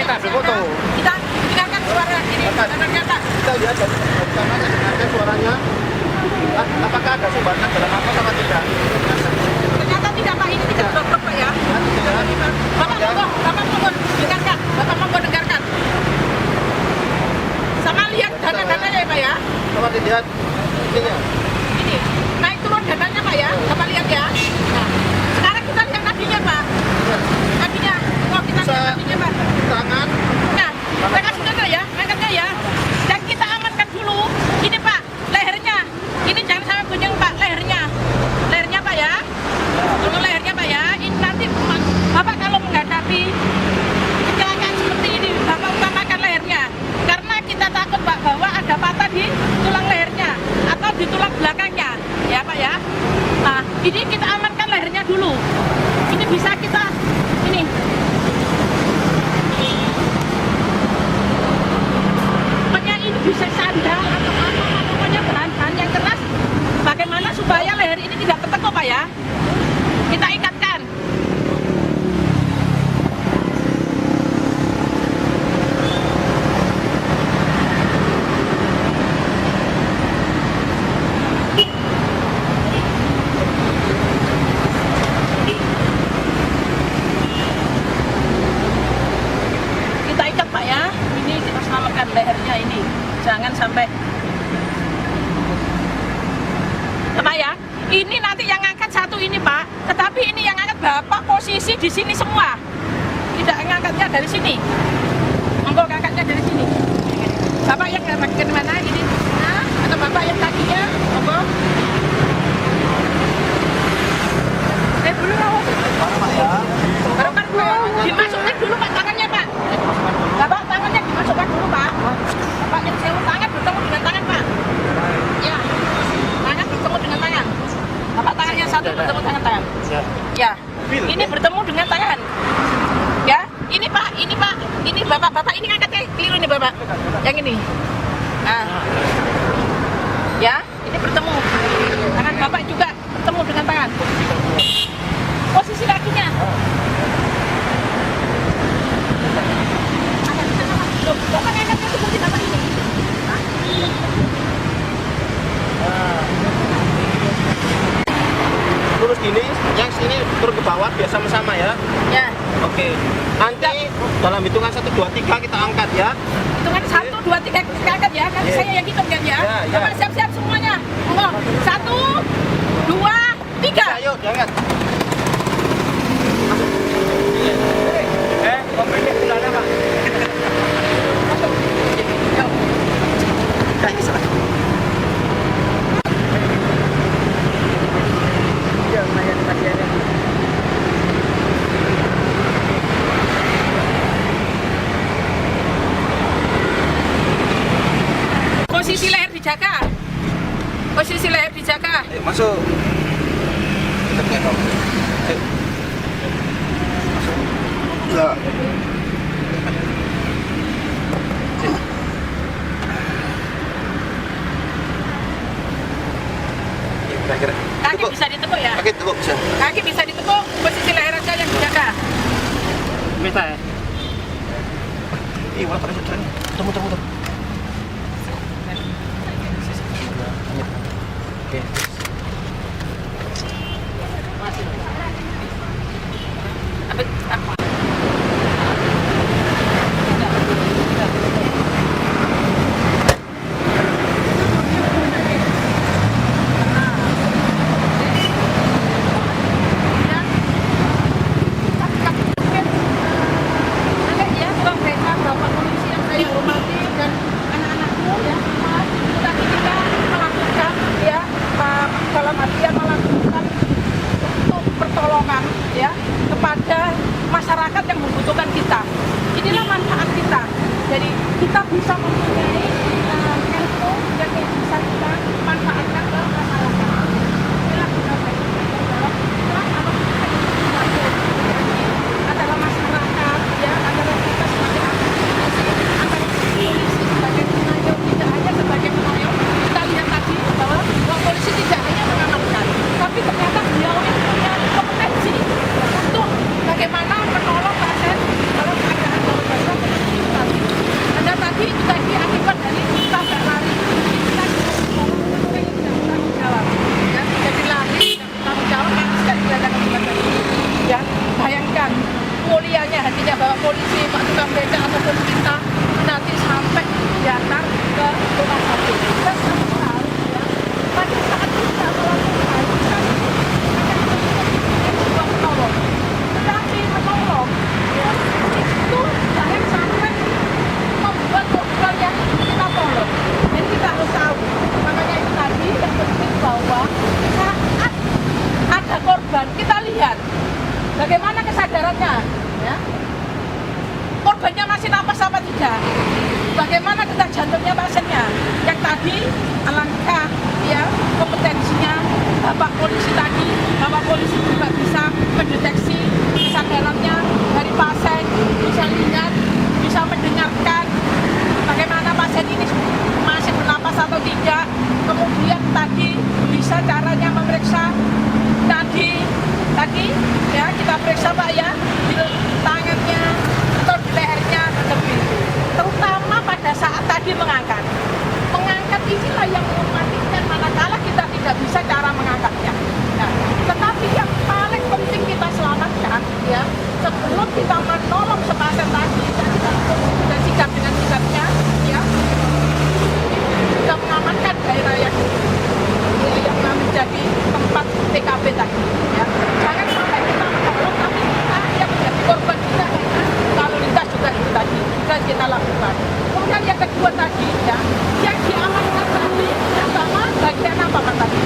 kita ambil foto. Kita dengarkan suara ini. Kita lihat dari rekamannya, dengarkan suaranya. Apakah ada sumbatan dalam apa sama tidak? Ternyata tidak Pak, ini tidak blok Pak ya. Bapak monggo dengarkan. Bapak monggo dengarkan. Sama lihat dana-dananya ya Pak ya. Coba dilihat ininya. Ini naik turun dananya Pak ya. Bapak lihat ya. Nah, sekarang kita lihat kakinya Pak. Kakinya. Oh kita lihat kakinya Pak. Tangan. Nah, saya kasih contoh ya, angkatnya ya. Dan kita amankan dulu. Ini Pak, lehernya. Ini jangan sampai bunyi Pak, lehernya. Lehernya Pak ya. Tunggu lehernya Pak ya. Ini nanti Bapak kalau menghadapi kecelakaan seperti ini, Bapak utamakan lehernya. Karena kita takut Pak bahwa ada patah di tulang lehernya atau di tulang belakangnya. Ya Pak ya. Nah, ini kita amankan lehernya dulu. Ini bisa kita ini. Pokoknya ini bisa sandal atau apa, pokoknya bahan-bahan yang keras. Bagaimana supaya leher ini tidak ketekuk Pak ya? Kita ikatkan. Kita ikat Pak ya. Ini kita selamatkan lehernya ini. Jangan sampai. Pak ya. Ini nanti yang angkat satu ini Pak. Tetapi ini yang angkat Bapak posisi di sini semua. Tidak ngangkatnya dari sini. Monggo ngangkatnya dari sini. Bapak yang bagian mana ini? Nah, atau Bapak yang kakinya? Monggo. Belum mau. Baru kan dimasukkan dulu Pak tangannya Pak. Bapak tangannya dimasukkan dulu Pak. Bapak yang sewa tangan bertemu dengan tangan Pak. Ya. Tangan bertemu dengan tangan. Bapak tangannya satu bertemu dengan tangan. Ya. Ini bertemu dengan tangan. Ya. Ini Pak. Ini Bapak ini angkatnya keliru nih Bapak. Yang ini. Nah. Ya. Ini bertemu. Tangan Bapak juga bertemu dengan tangan. Posisi kakinya. Bapak angkatnya seperti Bapak ini. Lurus gini, yang sini turun ke bawah biar sama-sama ya. Ya. Oke. Nanti dalam hitungan 1, 2, 3 kita angkat ya. Hitungan 1, 2, 3 kita angkat ya. Nanti saya yang hitung kan ya. Bapak siap-siap semuanya. Monggo. 1, 2, 3. Ayo diangkat. Mobilnya gulanya Pak. Masuk. Yuk. Kayak bisa. Ya, lumayan bagiannya. Posisi leher dijaga. Posisi leher dijaga. Masuk. Ayo. Masuk. Ya. Kira-kira. Kaki bisa ditekuk ya? Kaki tekuk bisa. Kaki bisa ditekuk, posisi leher aja yang dijaga. Bisa ya? Iya, pada muter. Muter. Oke. Apa? Masyarakat yang membutuhkan kita. Inilah manfaat kita. Jadi kita bisa mempunyai handphone yang bisa kita manfaatkan ke masyarakat. Inilah kita adalah masyarakat, ya, adalah kita sebagai aktivis, antara polisi sebagai pengayom, tidak hanya sebagai pengayom. Kita lihat tadi bahwa polisi tidak hanya mengamankan, tapi ternyata beliau yang punya kompetensi untuk bagaimana menolong pasien kalau keadaan luar biasa. mana detak jantungnya pasiennya. Yang tadi alangkah ya kompetensinya Bapak polisi tadi, Bapak polisi juga bisa mendeteksi kesadarannya dari pasien, bisa lihat, bisa mendengarkan bagaimana pasien ini masih bernapas atau tidak. Kemudian tadi bisa caranya memeriksa tadi ya kita periksa Pak ya di tangannya atau di lehernya lebih, terutama pada saat tadi mengangkat inilah yang mematikan manakala kita tidak bisa cara mengangkatnya. Nah, tetapi yang paling penting kita selamatkan ya sebelum kita menolong sepasien tadi dan sikap dengan sikapnya ya kita mengamankan daerah yang menjadi tempat TKP tadi ya. Jangan sampai kita menolong tapi kita yang menjadi korban juga lalu lintas juga itu tadi dan kita lakukan. Kemudian yang kedua tadi ya yang diamankan tadi yang sama bagian apa Pak tadi?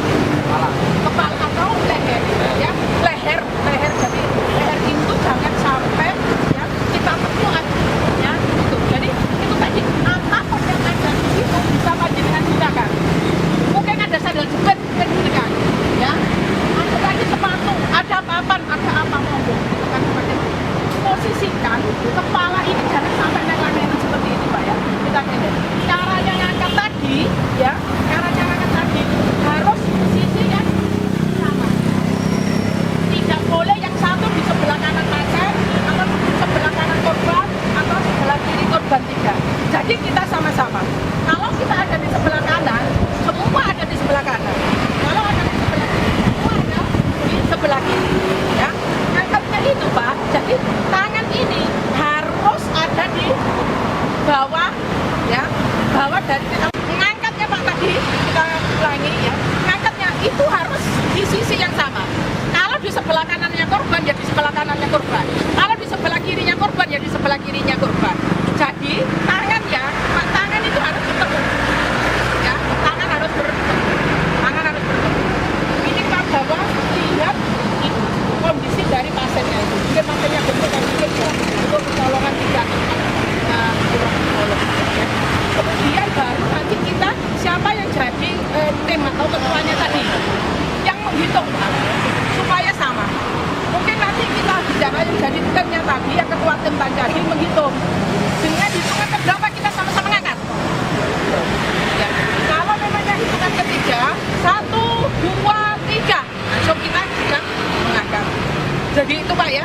Kepala atau leher ya leher jadi leher itu jangan sampai ya kita temukan ya gitu. Jadi itu tadi apapun yang ada di situ bisa panjenengan gunakan. Mungkin ada sandal jepit dan gunakan ya. Ada lagi sepatu, ada papan, ada apa monggo. Itu kan posisikan kepala ini jangan sampai nengah-nengah seperti ini Pak ya. Kita ini caranya ngangkat tadi ya, caranya ngangkat tadi harus sisi yang sama. Tidak boleh yang satu di sebelah kanan pasien atau di sebelah kanan korban atau sebelah kiri korban tidak. Jadi kita sama-sama. Kalau kita ada di sebelah kanan, semua ada di sebelah kanan. Kalau ada di sebelah kiri, semua ada di sebelah kiri. Ya, ngangkatnya itu Pak. Jadi tangan ini harus ada di bawah, ya, bawah dari mengangkatnya Pak tadi kita ulangi ya. Ngangkatnya itu harus di sisi yang sama. Kalau di sebelah kanannya korban ya di sebelah kanannya korban. Kalau di sebelah kirinya korban ya di sebelah kirinya korban. Jadi tangan ya, Pak, tangan itu harus bertemu. Ya, tangan harus bertemu. Tangan harus bertemu. Ini Pak bahwa lihat ini kondisi dari pasiennya itu. Mungkin pasiennya bentuk dan mungkin ya untuk pertolongan tidak kemudian baru nanti kita siapa yang jadi tim atau ketuanya tadi yang menghitung Pak, supaya sama. Mungkin nanti kita bicara yang jadi timnya tadi yang ketua tim tadi menghitung dengan hitungan keberapa kita sama-sama ngangkat ya. Kalau memangnya hitungan ketiga 1, 2, 3 langsung kita sedang mengangkat. Jadi itu Pak ya.